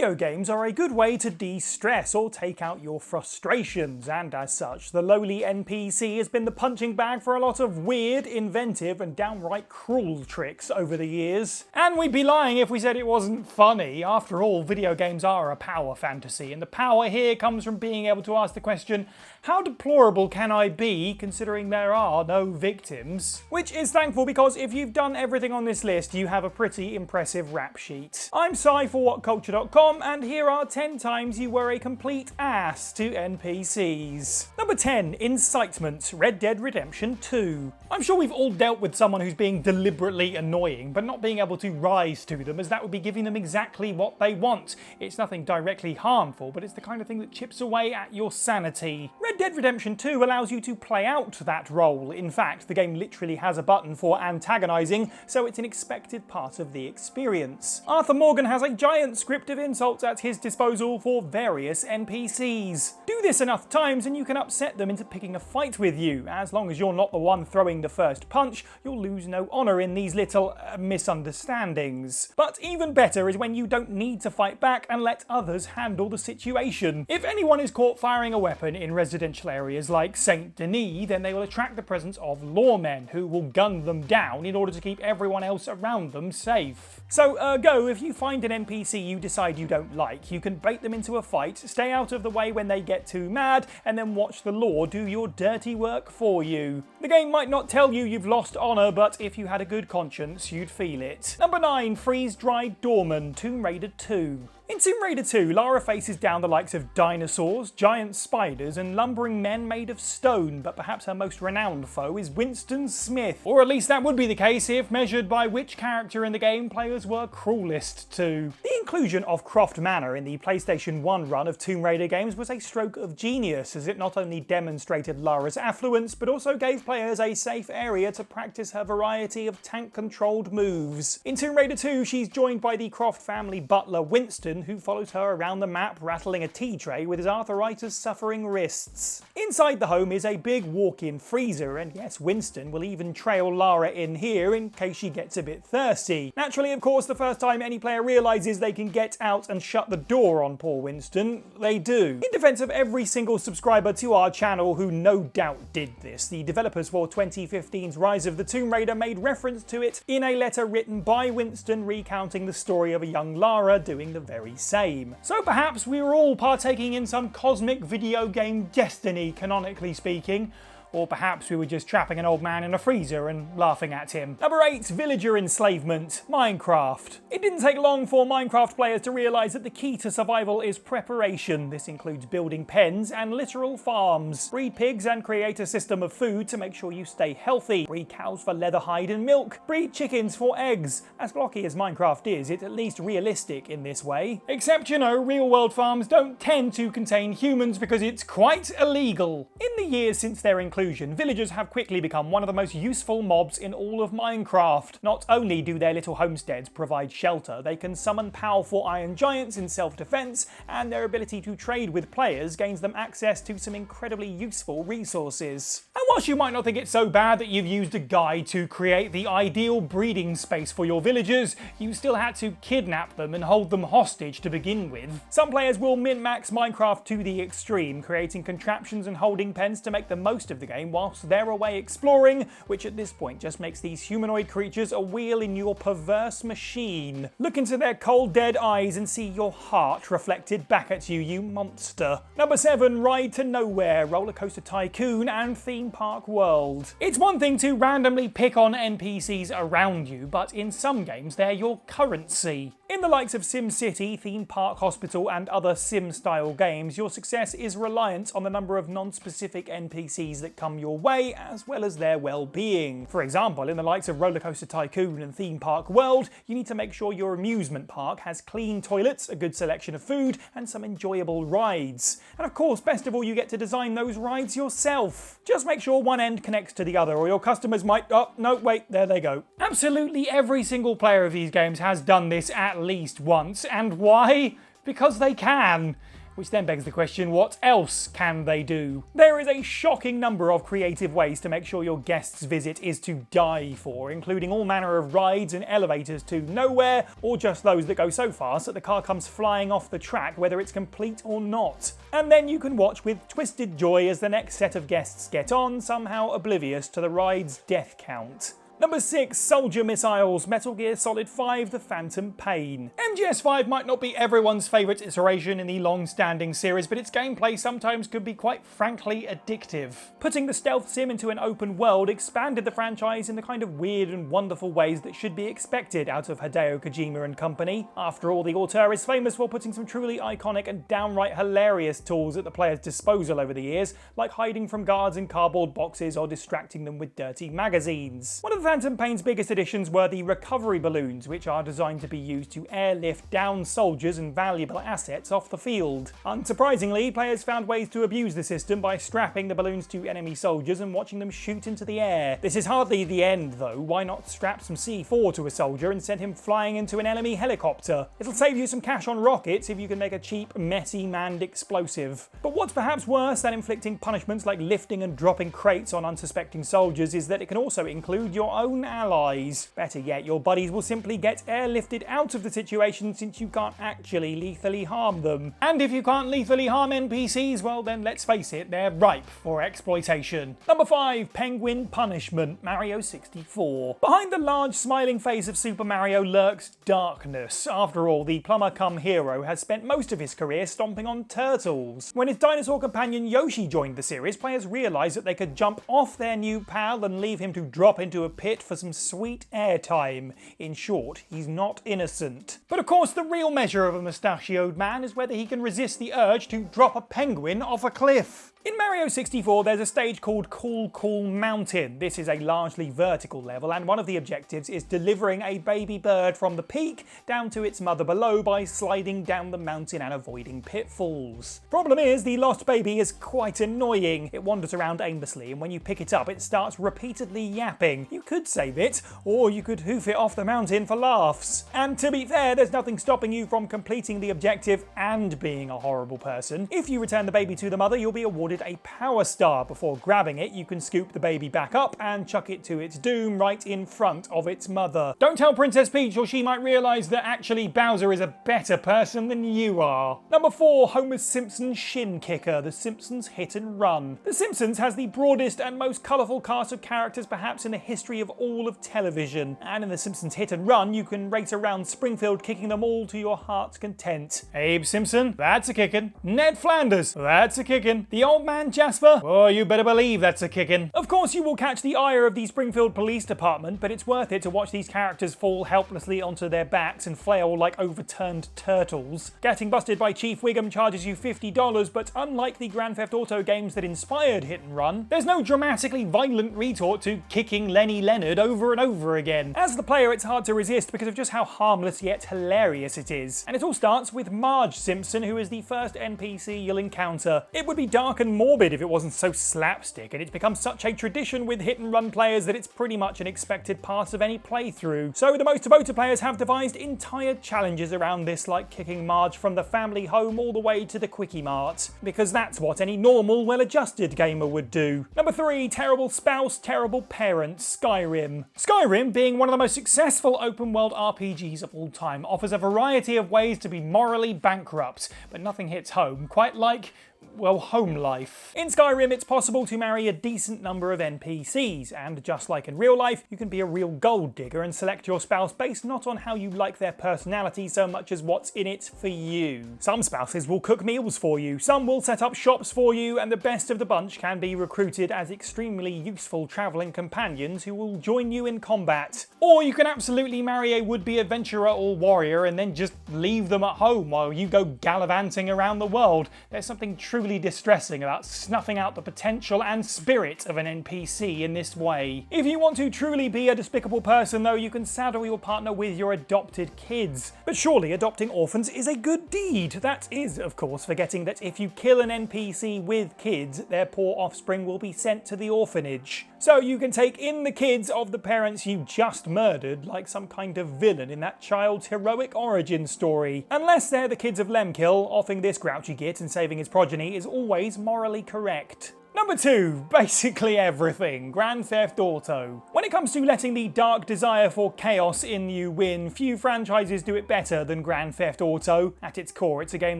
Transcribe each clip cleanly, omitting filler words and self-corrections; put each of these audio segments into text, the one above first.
Video games are a good way to de-stress or take out your frustrations, and as such, the lowly NPC has been the punching bag for a lot of weird, inventive, and downright cruel tricks over the years. And we'd be lying if we said it wasn't funny. After all, video games are a power fantasy, and the power here comes from being able to ask the question, how deplorable can I be considering there are no victims? Which is thankful because if you've done everything on this list, you have a pretty impressive rap sheet. I'm Si for WhatCulture.com, and here are 10 times you were a complete ass to NPCs. Number 10, incitement, Red Dead Redemption 2. I'm sure we've all dealt with someone who's being deliberately annoying, but not being able to rise to them, as that would be giving them exactly what they want. It's nothing directly harmful, but it's the kind of thing that chips away at your sanity. Red Dead Redemption 2 allows you to play out that role. In fact, the game literally has a button for antagonising, so it's an expected part of the experience. Arthur Morgan has a giant script of insults at his disposal for various NPCs. Do this enough times and you can upset them into picking a fight with you. As long as you're not the one throwing the first punch, you'll lose no honour in these little misunderstandings. But even better is when you don't need to fight back and let others handle the situation. If anyone is caught firing a weapon in residential areas like Saint Denis, then they will attract the presence of lawmen who will gun them down in order to keep everyone else around them safe. So ergo, if you find an NPC you decide you don't like, you can bait them into a fight, stay out of the way when they get too mad, and then watch the law do your dirty work for you. The game might not tell you you've lost honour, but if you had a good conscience, you'd feel it. Number 9, freeze-dried doorman, Tomb Raider 2. In Tomb Raider 2, Lara faces down the likes of dinosaurs, giant spiders, and lumbering men made of stone, but perhaps her most renowned foe is Winston Smith. Or at least that would be the case if measured by which character in the game players were cruelest to. The inclusion of Croft Manor in the PlayStation 1 run of Tomb Raider games was a stroke of genius, as it not only demonstrated Lara's affluence, but also gave players a safe area to practice her variety of tank-controlled moves. In Tomb Raider 2, she's joined by the Croft family butler Winston, who follows her around the map rattling a tea tray with his arthritis-suffering wrists. Inside the home is a big walk-in freezer, and yes, Winston will even trail Lara in here in case she gets a bit thirsty. Naturally, of course, the first time any player realises they can get out and shut the door on poor Winston, they do. In defence of every single subscriber to our channel who no doubt did this, the developers for 2015's Rise of the Tomb Raider made reference to it in a letter written by Winston recounting the story of a young Lara doing the very same. So perhaps we were all partaking in some cosmic video game destiny, canonically speaking. Or perhaps we were just trapping an old man in a freezer and laughing at him. Number 8, villager enslavement, Minecraft. It didn't take long for Minecraft players to realise that the key to survival is preparation. This includes building pens and literal farms. Breed pigs and create a system of food to make sure you stay healthy. Breed cows for leather, hide and milk. Breed chickens for eggs. As blocky as Minecraft is, it's at least realistic in this way. Except, you know, real world farms don't tend to contain humans because it's quite illegal. In the years since their inclusion, villagers have quickly become one of the most useful mobs in all of Minecraft. Not only do their little homesteads provide shelter, they can summon powerful iron giants in self-defense, and their ability to trade with players gains them access to some incredibly useful resources. And whilst you might not think it's so bad that you've used a guide to create the ideal breeding space for your villagers, you still had to kidnap them and hold them hostage to begin with. Some players will min-max Minecraft to the extreme, creating contraptions and holding pens to make the most of the game whilst they're away exploring, which at this point just makes these humanoid creatures a wheel in your perverse machine. Look into their cold dead eyes and see your heart reflected back at you, you monster. Number 7, Ride to Nowhere, Rollercoaster Tycoon and Theme Park World. It's one thing to randomly pick on NPCs around you, but in some games they're your currency. In the likes of SimCity, Theme Park Hospital and other Sim-style games, your success is reliant on the number of non-specific NPCs that come your way, as well as their well-being. For example, in the likes of Rollercoaster Tycoon and Theme Park World, you need to make sure your amusement park has clean toilets, a good selection of food, and some enjoyable rides. And of course, best of all, you get to design those rides yourself. Just make sure one end connects to the other, or your customers might... oh, no, wait, there they go. Absolutely every single player of these games has done this at least once, and why? Because they can. Which then begs the question, what else can they do? There is a shocking number of creative ways to make sure your guest's visit is to die for, including all manner of rides and elevators to nowhere, or just those that go so fast that the car comes flying off the track whether it's complete or not. And then you can watch with twisted joy as the next set of guests get on, somehow oblivious to the ride's death count. Number 6, Soldier Missiles, Metal Gear Solid 5 The Phantom Pain. MGS5 might not be everyone's favourite iteration in the long-standing series, but its gameplay sometimes could be quite frankly addictive. Putting the stealth sim into an open world expanded the franchise in the kind of weird and wonderful ways that should be expected out of Hideo Kojima and company. After all, the auteur is famous for putting some truly iconic and downright hilarious tools at the player's disposal over the years, like hiding from guards in cardboard boxes or distracting them with dirty magazines. One of the Phantom Pain's biggest additions were the recovery balloons, which are designed to be used to airlift down soldiers and valuable assets off the field. Unsurprisingly, players found ways to abuse the system by strapping the balloons to enemy soldiers and watching them shoot into the air. This is hardly the end though. Why not strap some C4 to a soldier and send him flying into an enemy helicopter? It'll save you some cash on rockets if you can make a cheap, messy manned explosive. But what's perhaps worse than inflicting punishments like lifting and dropping crates on unsuspecting soldiers is that it can also include your own allies. Better yet, your buddies will simply get airlifted out of the situation since you can't actually lethally harm them. And if you can't lethally harm NPCs, well then let's face it, they're ripe for exploitation. Number 5, Penguin Punishment, Mario 64. Behind the large smiling face of Super Mario lurks darkness. After all, the plumber-cum-hero has spent most of his career stomping on turtles. When his dinosaur companion Yoshi joined the series, players realised that they could jump off their new pal and leave him to drop into a pit for some sweet airtime. In short, he's not innocent. But of course, the real measure of a mustachioed man is whether he can resist the urge to drop a penguin off a cliff. In Mario 64, there's a stage called Cool Mountain. This is a largely vertical level, and one of the objectives is delivering a baby bird from the peak down to its mother below by sliding down the mountain and avoiding pitfalls. Problem is, the lost baby is quite annoying. It wanders around aimlessly, and when you pick it up, it starts repeatedly yapping. You could save it, or you could hoof it off the mountain for laughs. And to be fair, there's nothing stopping you from completing the objective and being a horrible person. If you return the baby to the mother, you'll be awarded a power star. Before grabbing it, you can scoop the baby back up and chuck it to its doom right in front of its mother. Don't tell Princess Peach, or she might realise that actually Bowser is a better person than you are. Number 4, Homer Simpson's Shin Kicker, The Simpsons Hit and Run. The Simpsons has the broadest and most colourful cast of characters perhaps in the history of all of television. And in The Simpsons Hit and Run, you can race around Springfield kicking them all to your heart's content. Abe Simpson, that's a kickin'. Ned Flanders, that's a kickin'. The Old Man Jasper, oh, you better believe that's a kickin'. Of course, you will catch the ire of the Springfield Police Department, but it's worth it to watch these characters fall helplessly onto their backs and flail like overturned turtles. Getting busted by Chief Wiggum charges you $50, but unlike the Grand Theft Auto games that inspired Hit and Run, there's no dramatically violent retort to kicking Lenny Leonard over and over again. As the player, it's hard to resist because of just how harmless yet hilarious it is. And it all starts with Marge Simpson, who is the first NPC you'll encounter. It would be dark and morbid if it wasn't so slapstick, and it's become such a tradition with hit and run players that it's pretty much an expected part of any playthrough. So the most devoted players have devised entire challenges around this, like kicking Marge from the family home all the way to the Quickie Mart, because that's what any normal, well-adjusted gamer would do. Number 3, Terrible Spouse, Terrible Parent, Skyrim. Skyrim, being one of the most successful open-world RPGs of all time, offers a variety of ways to be morally bankrupt, but nothing hits home quite like, well, home life. In Skyrim, it's possible to marry a decent number of NPCs, and just like in real life, you can be a real gold digger and select your spouse based not on how you like their personality so much as what's in it for you. Some spouses will cook meals for you, some will set up shops for you, and the best of the bunch can be recruited as extremely useful travelling companions who will join you in combat. Or you can absolutely marry a would-be adventurer or warrior and then just leave them at home while you go gallivanting around the world. There's something truly distressing about snuffing out the potential and spirit of an NPC in this way. If you want to truly be a despicable person though, you can saddle your partner with your adopted kids. But surely adopting orphans is a good deed. That is, of course, forgetting that if you kill an NPC with kids, their poor offspring will be sent to the orphanage. So you can take in the kids of the parents you just murdered like some kind of villain in that child's heroic origin story. Unless they're the kids of Lemkill, offing this grouchy git and saving his progeny is always morally correct. Number 2, basically everything, Grand Theft Auto. When it comes to letting the dark desire for chaos in you win, few franchises do it better than Grand Theft Auto. At its core, it's a game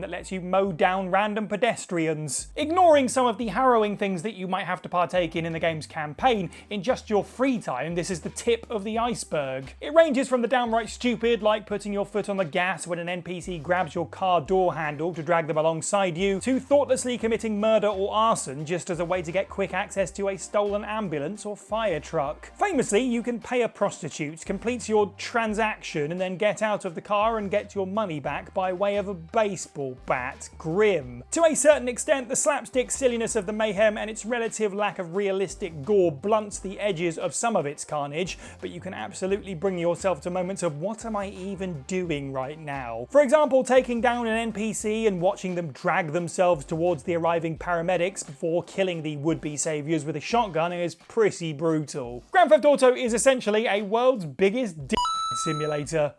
that lets you mow down random pedestrians. Ignoring some of the harrowing things that you might have to partake in the game's campaign, in just your free time, this is the tip of the iceberg. It ranges from the downright stupid, like putting your foot on the gas when an NPC grabs your car door handle to drag them alongside you, to thoughtlessly committing murder or arson just as a way to get quick access to a stolen ambulance or fire truck. Famously, you can pay a prostitute, complete your transaction, and then get out of the car and get your money back by way of a baseball bat. Grim. To a certain extent, the slapstick silliness of the mayhem and its relative lack of realistic gore blunts the edges of some of its carnage, but you can absolutely bring yourself to moments of what am I even doing right now? For example, taking down an NPC and watching them drag themselves towards the arriving paramedics before killing the would-be saviours with a shotgun is pretty brutal. Grand Theft Auto is essentially a world's biggest d*** simulator.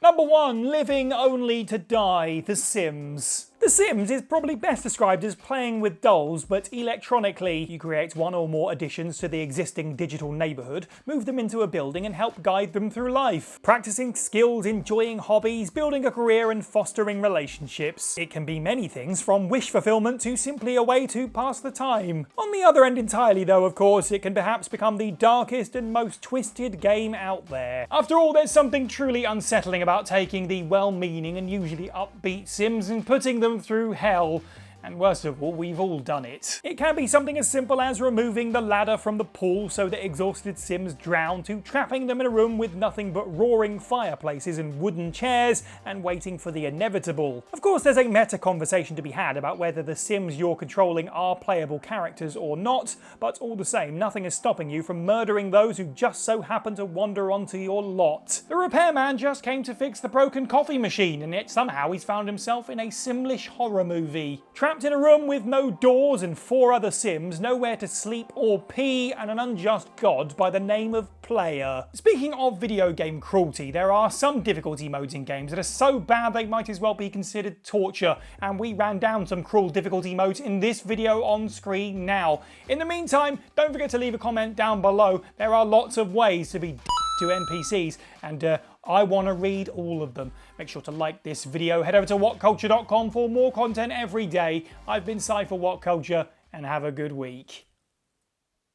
Number 1, living only to die, The Sims. The Sims is probably best described as playing with dolls, but electronically. You create one or more additions to the existing digital neighbourhood, move them into a building and help guide them through life. Practicing skills, enjoying hobbies, building a career and fostering relationships. It can be many things, from wish fulfillment to simply a way to pass the time. On the other end entirely though, of course, it can perhaps become the darkest and most twisted game out there. After all, there's something truly unsettling about taking the well-meaning and usually upbeat Sims and putting them through hell. And worst of all, we've all done it. It can be something as simple as removing the ladder from the pool so that exhausted Sims drown, to trapping them in a room with nothing but roaring fireplaces and wooden chairs and waiting for the inevitable. Of course, there's a meta conversation to be had about whether the Sims you're controlling are playable characters or not, but all the same, nothing is stopping you from murdering those who just so happen to wander onto your lot. The repairman just came to fix the broken coffee machine, and yet somehow he's found himself in a Simlish horror movie. Trapped in a room with no doors and 4 other Sims, nowhere to sleep or pee, and an unjust god by the name of Player. Speaking of video game cruelty, there are some difficulty modes in games that are so bad they might as well be considered torture, and we ran down some cruel difficulty modes in this video on screen now. In the meantime, don't forget to leave a comment down below. There are lots of ways to be to NPCs, and I want to read all of them. Make sure to like this video. Head over to WhatCulture.com for more content every day. I've been Cy for WhatCulture, and have a good week.